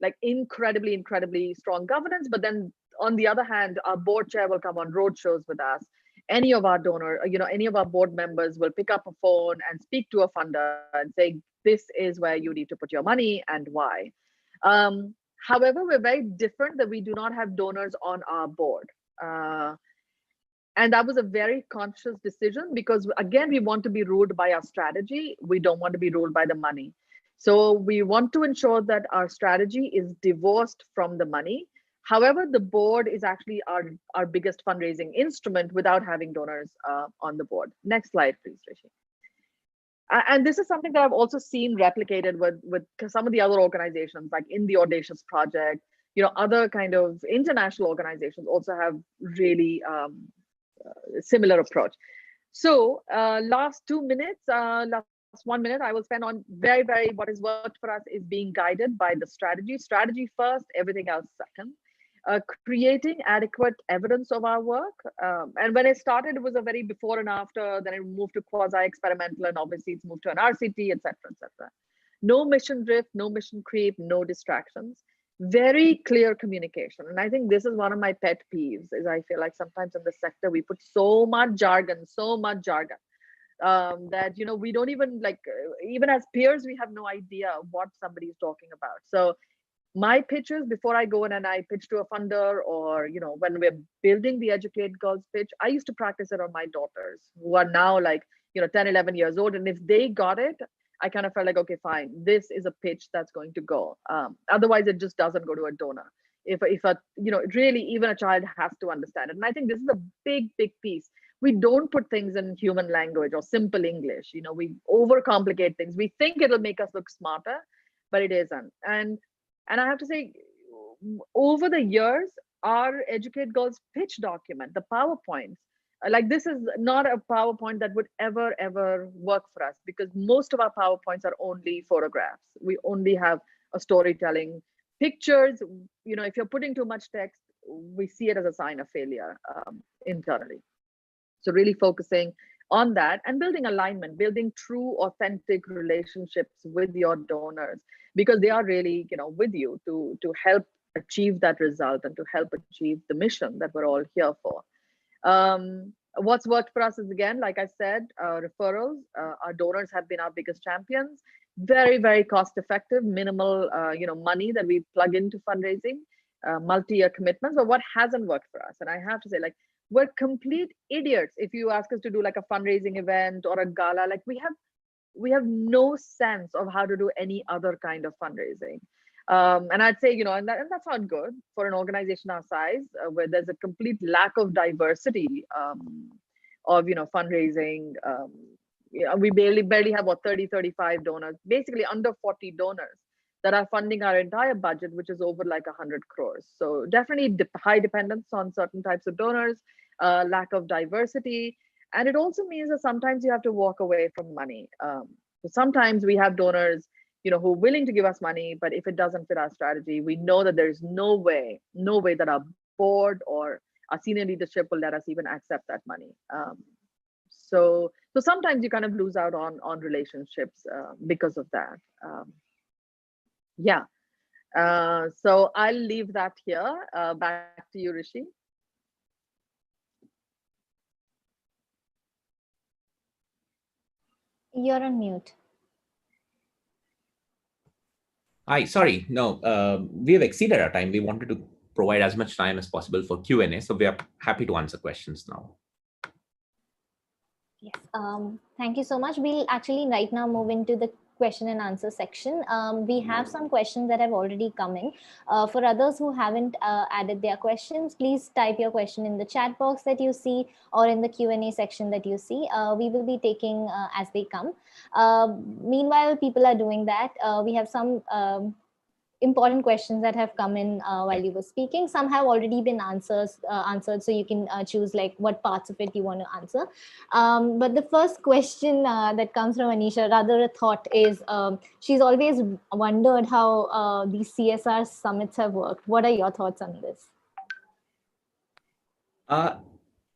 Like incredibly, incredibly strong governance. But then on the other hand, our board chair will come on road shows with us. Any of our donor, any of our board members will pick up a phone and speak to a funder and say, this is where you need to put your money and why. However, we're very different that we do not have donors on our board. And that was a very conscious decision because, again, we want to be ruled by our strategy. We don't want to be ruled by the money. So we want to ensure that our strategy is divorced from the money. However, the board is actually our biggest fundraising instrument without having donors on the board. Next slide, please, Rishi. And this is something that I've also seen replicated with some of the other organizations, like in the Audacious Project. Other kind of international organizations also have really similar approach. So last 2 minutes, last 1 minute, I will spend on very, very what has worked for us is being guided by the strategy. Strategy first, everything else second. Creating adequate evidence of our work. And when it started, it was a very before and after, then it moved to quasi-experimental, and obviously it's moved to an RCT, etc., etc. No mission drift, no mission creep, no distractions. very clear communication. And I think this is one of my pet peeves, is I feel like sometimes in the sector we put so much jargon, that we don't even even as peers we have no idea what somebody is talking about. So my pitches, before I go in and I pitch to a funder, or when we're building the Educate Girls pitch, I used to practice it on my daughters, who are now 10, 11 years old. And if they got it, I kind of felt like, okay, fine, this is a pitch that's going to go. Otherwise it just doesn't go to a donor. If a really, even a child has to understand it. And I think this is a big piece. We don't put things in human language or simple English. We overcomplicate things. We think it'll make us look smarter, but it isn't. And I have to say, over the years, our Educate Girls pitch document, the PowerPoints, this is not a PowerPoint that would ever work for us, because most of our PowerPoints are only photographs. We only have a storytelling. Pictures, if you're putting too much text, we see it as a sign of failure internally. So really focusing on that and building alignment, building true, authentic relationships with your donors, because they are really, with you to help achieve that result and to help achieve the mission that we're all here for. What's worked for us is, again, like I said, referrals. Our donors have been our biggest champions. Very cost effective, minimal, money that we plug into fundraising, multi-year commitments. But what hasn't worked for us, and I have to say, we're complete idiots if you ask us to do a fundraising event or a gala. We have no sense of how to do any other kind of fundraising. And I'd say, and that's not good for an organization our size, where there's a complete lack of diversity of, fundraising. We barely have 30, 35 donors, basically under 40 donors that are funding our entire budget, which is over 100 crores. So definitely high dependence on certain types of donors, lack of diversity. And it also means that sometimes you have to walk away from money. So sometimes we have donors, who are willing to give us money, but if it doesn't fit our strategy, we know that there's no way that our board or our senior leadership will let us even accept that money. So sometimes you kind of lose out on relationships because of that. So I'll leave that here. Back to you, Rishi. You're on mute. Hi, sorry, no, we have exceeded our time. We wanted to provide as much time as possible for Q&A, so we are happy to answer questions now. Yes, thank you so much. We'll actually right now move into the question and answer section. We have some questions that have already come in. For others who haven't added their questions, please type your question in the chat box that you see or in the Q&A section that you see. We will be taking as they come. Meanwhile, people are doing that. We have some important questions that have come in while you were speaking. Some have already been answered, so you can choose what parts of it you want to answer. But the first question that comes from Anisha, rather a thought, is she's always wondered how these CSR summits have worked. What are your thoughts on this?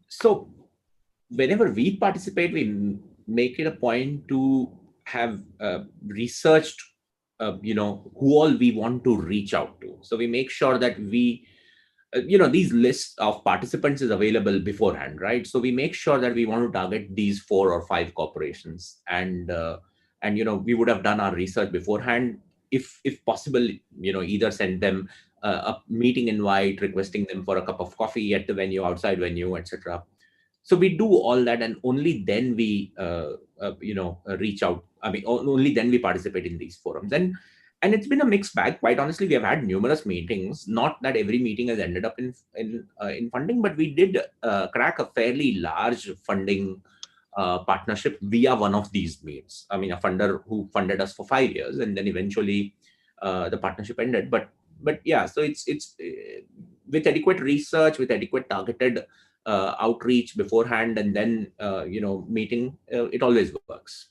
So whenever we participate, we make it a point to have researched who all we want to reach out to. So we make sure that we, these lists of participants is available beforehand, right? So we make sure that we want to target these 4 or 5 corporations, and we would have done our research beforehand. If possible, either send them a meeting invite, requesting them for a cup of coffee at the venue, outside venue, etc. So we do all that, and only then we reach out. I mean, only then we participate in these forums. And it's been a mixed bag. Quite honestly, we have had numerous meetings. Not that every meeting has ended up in funding, but we did crack a fairly large funding partnership via one of these meets. I mean, a funder who funded us for 5 years, and then eventually the partnership ended. But yeah, so it's with adequate research, with adequate targeted outreach beforehand, and then meeting, it always works.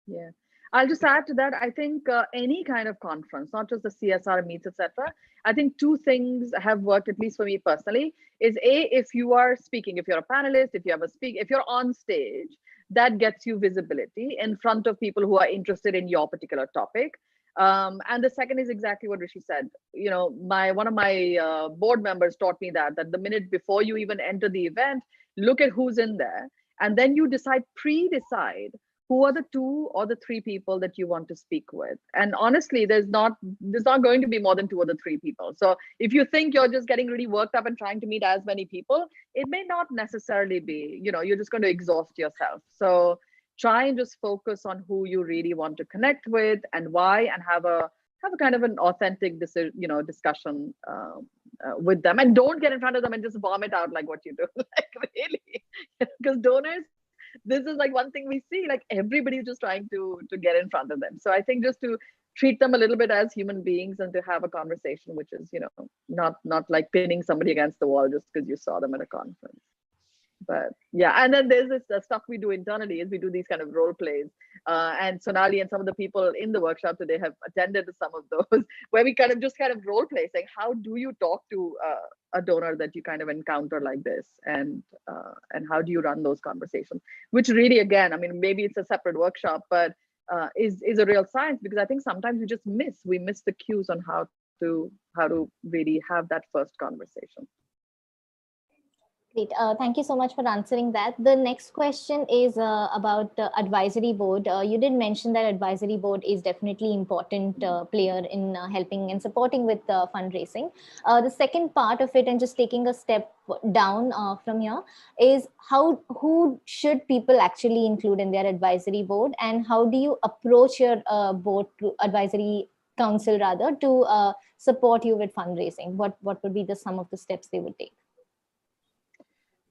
Yeah, I'll just add to that. I think any kind of conference, not just the CSR meets, etc. I think 2 things have worked, at least for me personally, is if you are speaking, if you're a panelist, if you're on stage, that gets you visibility in front of people who are interested in your particular topic. And the second is exactly what Rishi said. One of my board members taught me that the minute before you even enter the event, look at who's in there, and then you pre-decide who are the 2 or 3 people that you want to speak with. And honestly, there's not going to be more than 2 or 3 people. So if you think you're just getting really worked up and trying to meet as many people, it may not necessarily be. You're just going to exhaust yourself. So try and just focus on who you really want to connect with and why, and have a kind of an authentic discussion with them. And don't get in front of them and just vomit out like what you do. Like, really, because donors, this is like one thing we see, like everybody's just trying to get in front of them. So I think just to treat them a little bit as human beings and to have a conversation which is not like pinning somebody against the wall just because you saw them at a conference. But yeah, and then there's this stuff we do internally is we do these kind of role plays, and Sonali and some of the people in the workshop today have attended some of those where we kind of role play, saying how do you talk to a donor that you kind of encounter like this, and how do you run those conversations, which really, again, I mean, maybe it's a separate workshop, but is a real science, because I think sometimes we miss the cues on how to really have that first conversation. Great. Thank you so much for answering that. The next question is about the advisory board. You did mention that advisory board is definitely important player in helping and supporting with fundraising. The second part of it, and just taking a step down from here, is who should people actually include in their advisory board, and how do you approach your board to advisory council rather to support you with fundraising? What would be some of the steps they would take?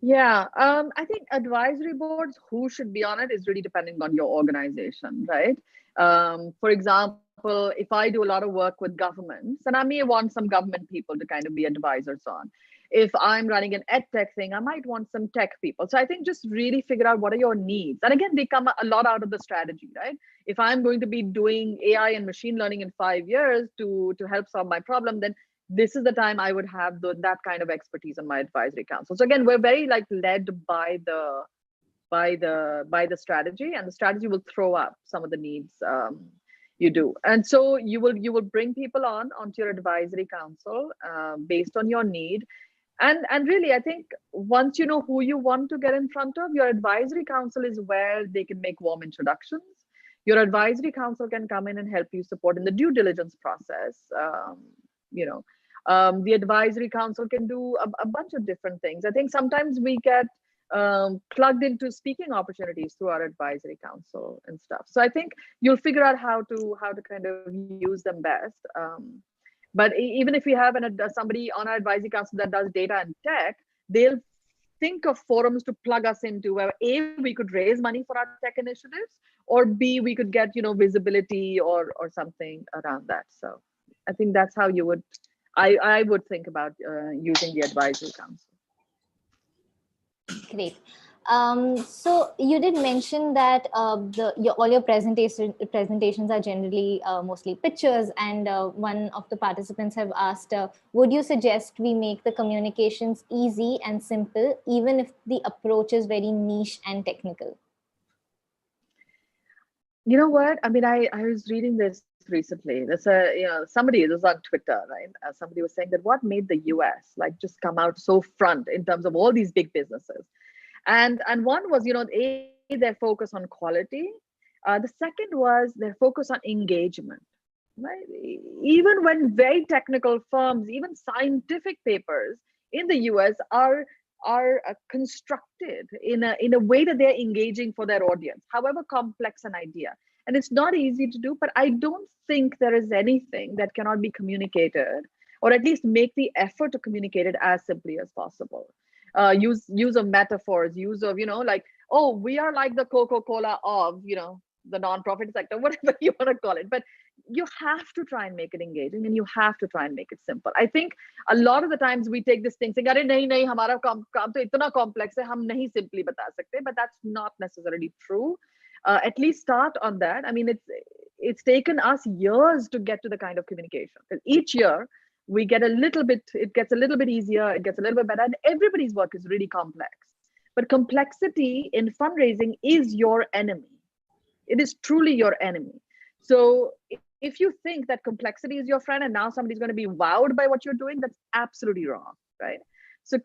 Yeah, I think advisory boards, who should be on it, is really depending on your organization, right? For example, if I do a lot of work with governments, and I may want some government people to kind of be advisors on. If I'm running an ed tech thing, I might want some tech people. So I think just really figure out what are your needs. And again, they come a lot out of the strategy, right? If I'm going to be doing AI and machine learning in 5 years to help solve my problem, then this is the time I would have that kind of expertise on my advisory council. So again, we're very led by the strategy, and the strategy will throw up some of the needs you do. And so you will bring people onto your advisory council based on your need. And really, I think once you know who you want to get in front of, your advisory council is where they can make warm introductions. Your advisory council can come in and help you support in the due diligence process. The advisory council can do a bunch of different things. I think sometimes we get plugged into speaking opportunities through our advisory council and stuff. So I think you'll figure out how to kind of use them best. But even if we have somebody on our advisory council that does data and tech, they'll think of forums to plug us into where A, we could raise money for our tech initiatives, or B, we could get visibility or something around that. So I think that's how you would. I would think about using the advisory council. Great. So you did mention that all your presentations are generally mostly pictures, and one of the participants have asked, would you suggest we make the communications easy and simple, even if the approach is very niche and technical? You know what? I mean, I was reading this recently. There's somebody, this was on Twitter, right? Somebody was saying that what made the US just come out so front in terms of all these big businesses. And one was, their focus on quality. The second was their focus on engagement, right? Even when very technical firms, even scientific papers in the US are constructed in a way that they're engaging for their audience, however complex an idea. And it's not easy to do, but I don't think there is anything that cannot be communicated, or at least make the effort to communicate it as simply as possible. Use of metaphors, use of, oh, we are like the Coca-Cola of, the nonprofit sector, whatever you want to call it. But you have to try and make it engaging, and you have to try and make it simple. I think a lot of the times we take this thing saying, "Arey nahi, hamara kaam to itna complex hai, hum nahi simply bata sakte," but that's not necessarily true. At least start on that. I mean, it's taken us years to get to the kind of communication. Each year we get it gets a little bit easier, it gets a little bit better, and everybody's work is really complex. But complexity in fundraising is your enemy. It is truly your enemy. So if you think that complexity is your friend and now somebody's going to be wowed by what you're doing, that's absolutely wrong, right? So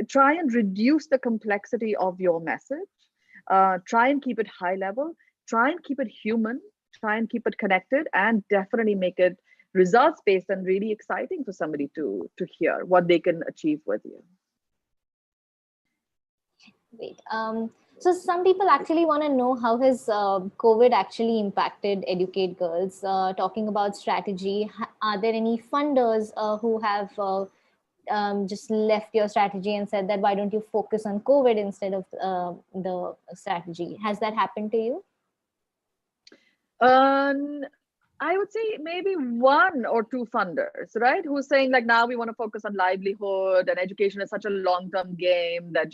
try and reduce the complexity of your message. Try and keep it high level. Try and keep it human. Try and keep it connected, and definitely make it results based and really exciting for somebody to hear what they can achieve with you. Great. So some people actually want to know how has COVID actually impacted Educate Girls. Talking about strategy, are there any funders who have just left your strategy and said that why don't you focus on COVID instead of the strategy? Has that happened to you? I would say maybe one or two funders, right? Who's saying like, now we want to focus on livelihood, and education is such a long-term game that,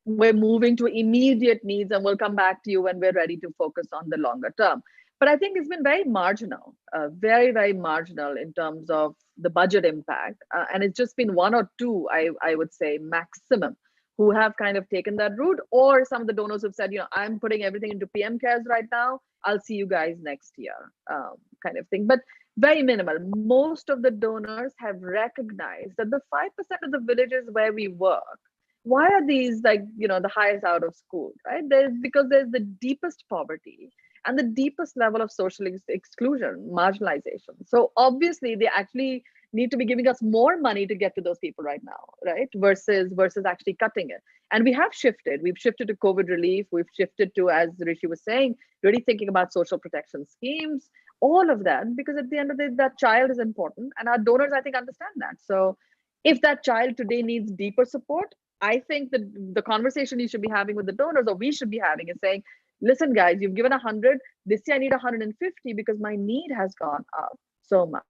we're moving to immediate needs and we'll come back to you when we're ready to focus on the longer term. But I think it's been very marginal, very, very marginal in terms of the budget impact. And it's just been one or two, I would say, maximum, who have kind of taken that route, or some of the donors have said, I'm putting everything into PM cares right now. I'll see you guys next year, kind of thing. But very minimal. Most of the donors have recognized that the 5% of the villages where we work, why are these like, the highest out of school, right? Because there's the deepest poverty and the deepest level of social exclusion, marginalization. So obviously they actually need to be giving us more money to get to those people right now, right? Versus actually cutting it. And we have shifted. We've shifted to COVID relief. We've shifted to, as Rishi was saying, really thinking about social protection schemes, all of that, because at the end of the day, that child is important. And our donors, I think, understand that. So if that child today needs deeper support, I think that the conversation you should be having with the donors, or we should be having, is saying, listen, guys, you've given 100. This year I need 150 because my need has gone up so much.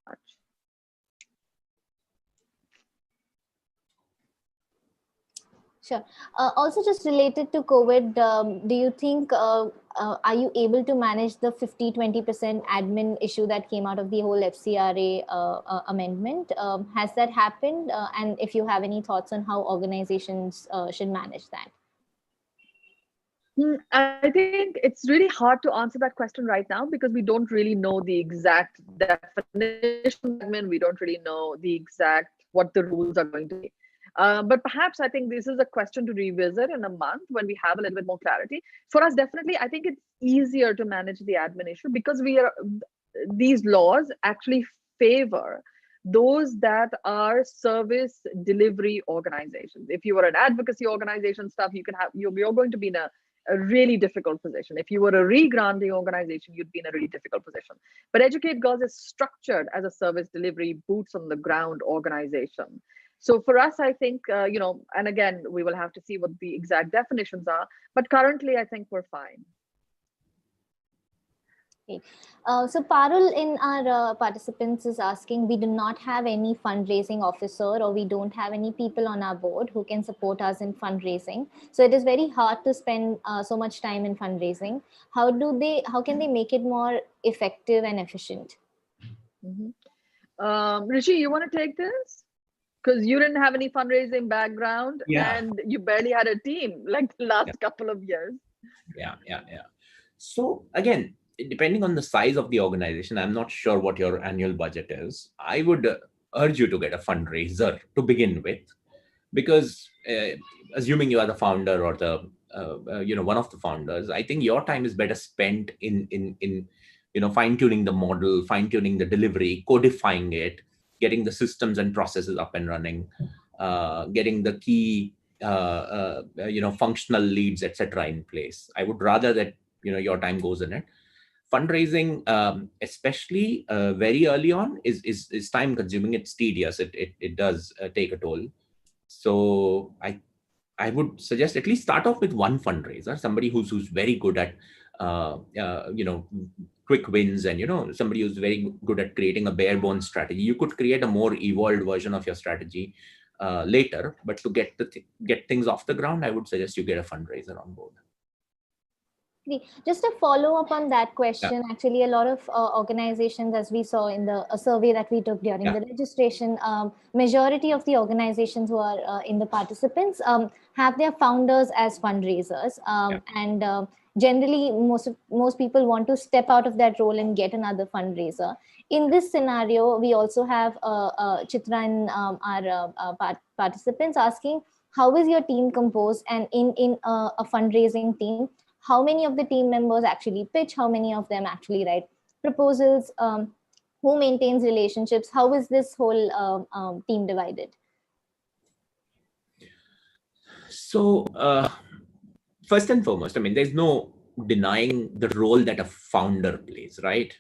Sure. Also, just related to COVID, do you think, are you able to manage the 50-20% admin issue that came out of the whole FCRA amendment? Has that happened? And if you have any thoughts on how organizations should manage that? I think it's really hard to answer that question right now because we don't really know the exact definition. We don't really know the exact what the rules are going to be. But perhaps I think this is a question to revisit in a month when we have a little bit more clarity. For us, definitely, I think it's easier to manage the admin issue because these laws actually favor those that are service delivery organizations. If you are an advocacy organization stuff, you're going to be in a really difficult position. If you were a re-granting organization, you'd be in a really difficult position. But Educate Girls is structured as a service delivery, boots on the ground organization. So for us, I think, and again, we will have to see what the exact definitions are. But currently, I think we're fine. Okay. So Parul in our participants is asking, we do not have any fundraising officer, or we don't have any people on our board who can support us in fundraising. So it is very hard to spend so much time in fundraising. How can they make it more effective and efficient? Rishi, you want to take this? Because you didn't have any fundraising background, and you barely had a team like the last couple of years. Yeah. So again, depending on the size of the organization, I'm not sure what your annual budget is. I would urge you to get a fundraiser to begin with, because assuming you are the founder or the one of the founders, I think your time is better spent in fine-tuning the model, fine-tuning the delivery, codifying it, getting the systems and processes up and running, getting the key functional leads, etc. in place. I would rather that your time goes in it. Fundraising, especially very early on, is time consuming. It's tedious. It does take a toll. So I would suggest at least start off with one fundraiser, somebody who's very good at quick wins, and somebody who's very good at creating a bare bones strategy. You could create a more evolved version of your strategy later, but to get things off the ground, I would suggest you get a fundraiser on board. Just a follow up on that question, actually, a lot of organizations, as we saw in the survey that we took during the registration, majority of the organizations who are in the participants have their founders as fundraisers. And generally most people want to step out of that role and get another fundraiser. In this scenario, we also have Chitra and our participants asking, how is your team composed? And in a fundraising team, how many of the team members actually pitch? How many of them actually write proposals? Who maintains relationships? How is this whole team divided? So, first and foremost, I mean, there's no denying the role that a founder plays, right?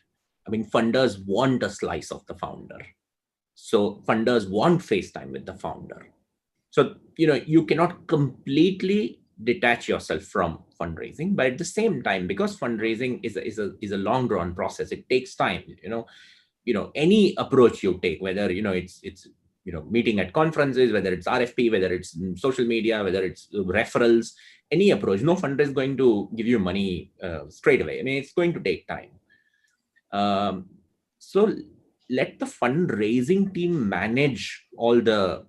I mean, funders want a slice of the founder. So funders want face time with the founder. So, you cannot completely detach yourself from fundraising, but at the same time, because fundraising is a long drawn process, it takes time. Any approach you take, whether it's meeting at conferences, whether it's RFP, whether it's social media, whether it's referrals, any approach, no funder is going to give you money straight away. I mean, it's going to take time. So let the fundraising team manage all the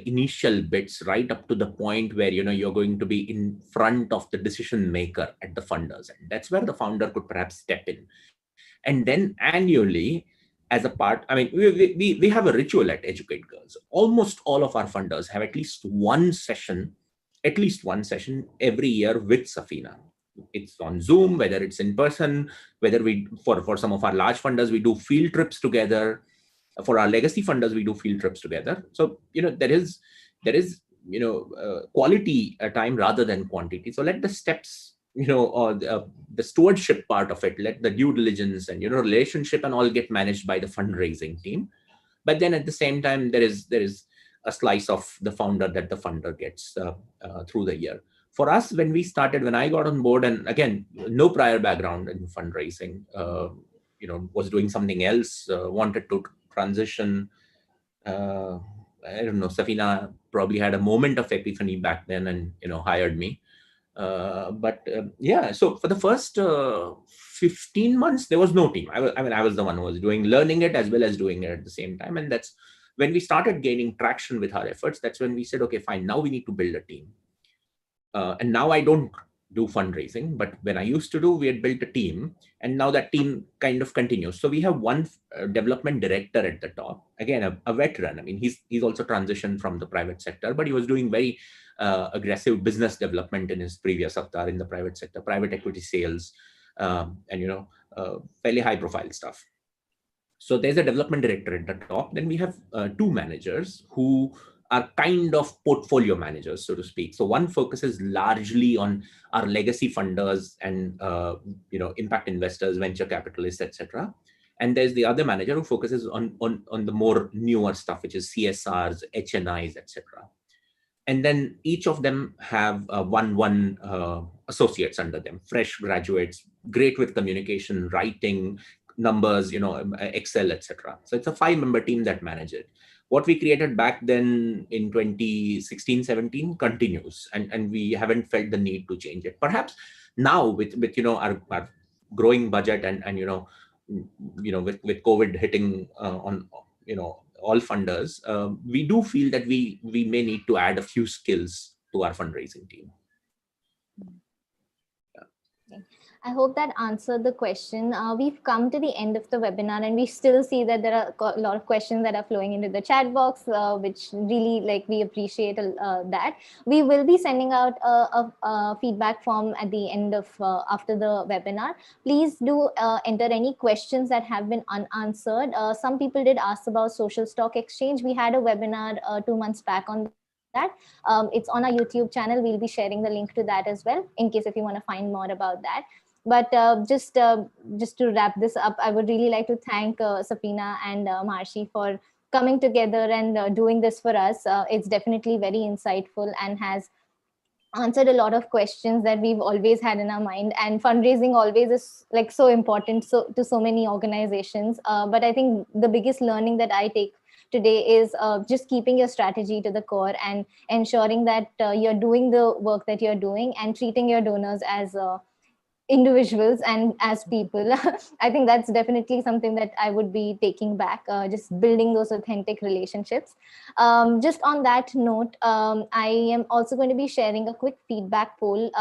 initial bits right up to the point where you're going to be in front of the decision maker at the funders, and that's where the founder could perhaps step in. And then annually, as a part, I mean, we have a ritual at Educate Girls. Almost all of our funders have at least one session every year with Safina. It's on Zoom, whether it's in person, whether we, for some of our large funders, we do field trips together. For our legacy funders, we do field trips together. So, there is quality time rather than quantity. So let the steps, or the stewardship part of it, let the due diligence and, relationship and all get managed by the fundraising team. But then at the same time, there is a slice of the founder that the funder gets through the year. For us, when I got on board, and again, no prior background in fundraising, was doing something else, wanted to transition. I don't know, Safina probably had a moment of epiphany back then and, hired me. Yeah, so for the first 15 months, there was no team. I was the one who was learning it as well as doing it at the same time. And that's when we started gaining traction with our efforts. That's when we said, okay, fine, now we need to build a team. And now I don't do fundraising, but when I used to do, we had built a team, and now that team kind of continues. So we have one development director at the top, again, a veteran. I mean, he's also transitioned from the private sector, but he was doing very aggressive business development in his previous avatar in the private sector, private equity sales, and fairly high profile stuff. So there's a development director at the top. Then we have two managers who are kind of portfolio managers, so to speak. So one focuses largely on our legacy funders and impact investors, venture capitalists, etc. And there's the other manager who focuses on the more newer stuff, which is CSRs, HNIs, etc. And then each of them have one associates under them, fresh graduates, great with communication, writing, numbers, Excel, etc. So it's a 5-member team that manage it. What we created back then in 2016-17 continues, and we haven't felt the need to change it. Perhaps now with our growing budget and with COVID hitting on all funders, we do feel that we may need to add a few skills to our fundraising team. I hope that answered the question. We've come to the end of the webinar, and we still see that there are a lot of questions that are flowing into the chat box, which really, we appreciate that. We will be sending out a feedback form at the end of after the webinar. Please do enter any questions that have been unanswered. Some people did ask about social stock exchange. We had a webinar 2 months back on that. It's on our YouTube channel. We'll be sharing the link to that as well, in case if you want to find more about that. But just to wrap this up, I would really like to thank Safina and Marshi for coming together and doing this for us. It's definitely very insightful and has answered a lot of questions that we've always had in our mind. And fundraising always is so important to so many organizations. But I think the biggest learning that I take today is just keeping your strategy to the core and ensuring that you're doing the work that you're doing and treating your donors as individuals and as people. I think that's definitely something that I would be taking back, just building those authentic relationships. Just on that note, I am also going to be sharing a quick feedback poll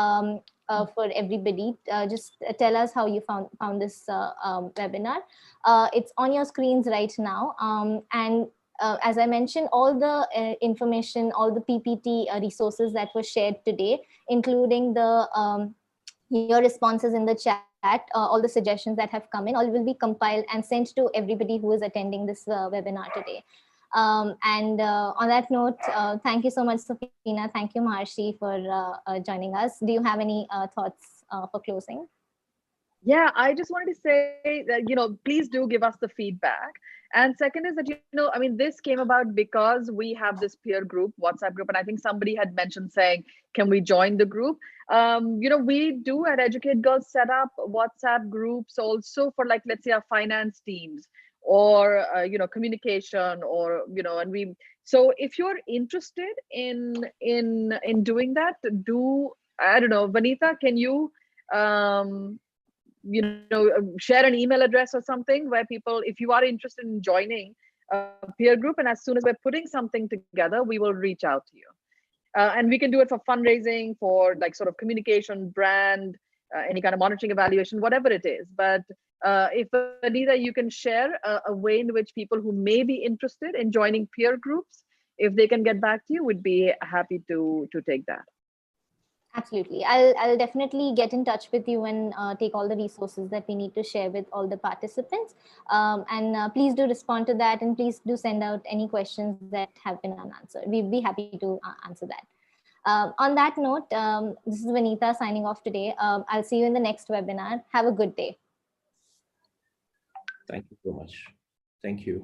for everybody. Just tell us how you found this webinar. It's on your screens right now. And as I mentioned, all the information, all the PPT resources that were shared today, including the your responses in the chat, all the suggestions that have come in, all will be compiled and sent to everybody who is attending this webinar today. And on that note, thank you so much, Safina. Thank you, Maharshi, for joining us. Do you have any thoughts for closing? Yeah, I just wanted to say that, please do give us the feedback. And second is that, I mean, this came about because we have this peer group, WhatsApp group. And I think somebody had mentioned saying, can we join the group? We do at Educate Girls set up WhatsApp groups also for, like, let's say our finance teams or, communication or, and so if you're interested in doing that, I don't know, Vanitha, can you, share an email address or something where people, if you are interested in joining a peer group, and as soon as we're putting something together, we will reach out to you. And we can do it for fundraising, for like sort of communication, brand, any kind of monitoring, evaluation, whatever it is. But if Anita, you can share a way in which people who may be interested in joining peer groups, if they can get back to you, we'd be happy to take that. Absolutely. I'll definitely get in touch with you and take all the resources that we need to share with all the participants. And please do respond to that, and please do send out any questions that have been unanswered. We'd be happy to answer that. On that note, this is Vanitha signing off today. I'll see you in the next webinar. Have a good day. Thank you so much. Thank you.